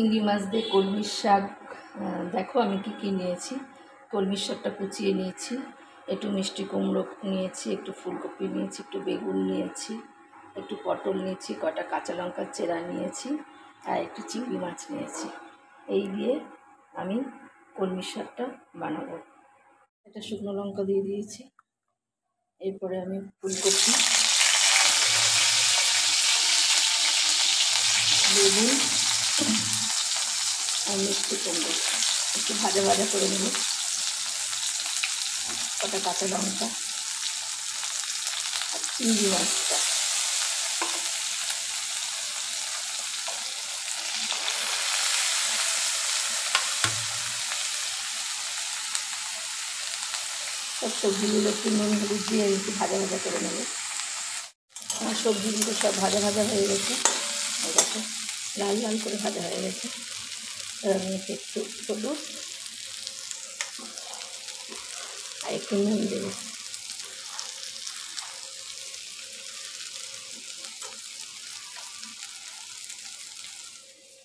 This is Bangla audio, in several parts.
চিংড়ি মাছ দিয়ে কলমির শাক। দেখো আমি কি নিয়েছি। কলমির শাকটা কুচিয়ে নিয়েছি, একটু মিষ্টি কুমড়ো নিয়েছি, একটু ফুলকপি নিয়েছি, একটু বেগুন নিয়েছি, একটু পটল নিয়েছি, কটা কাঁচা লঙ্কার চেরা নিয়েছি, আর একটু চিংড়ি মাছ নিয়েছি। এই দিয়ে আমি কলমির শাকটা বানাবো। একটা শুকনো লঙ্কা দিয়ে দিয়েছি। এরপরে আমি ফুলকপি, বেগুন আর মিষ্টি কুমড়ো একটু ভাজা ভাজা করে নেব। কটা কাঁচা লঙ্কা আর চিংড়ি মাছটা সব সবজিগুলো একটু নুন হলুদ দিয়ে একটু ভাজা ভাজা করে নেব। আমার সবজিগুলো সব ভাজা ভাজা হয়ে গেছে, দেখো লাল লাল করে ভাজা হয়ে গেছে। এবার আমি একটু হলুদ আর একটু নুন দেবো।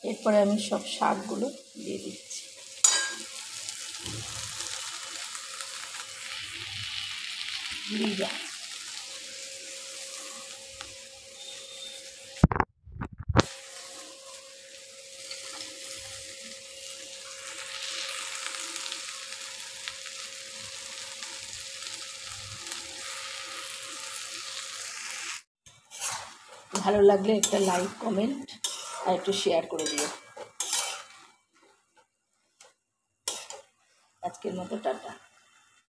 এরপরে আমি সব শাকগুলো দিয়ে দিচ্ছি। লিজা ভালো লাগলে একটা লাইক কমেন্ট আর একটু শেয়ার করে দিও। আজকের মতো টাটা।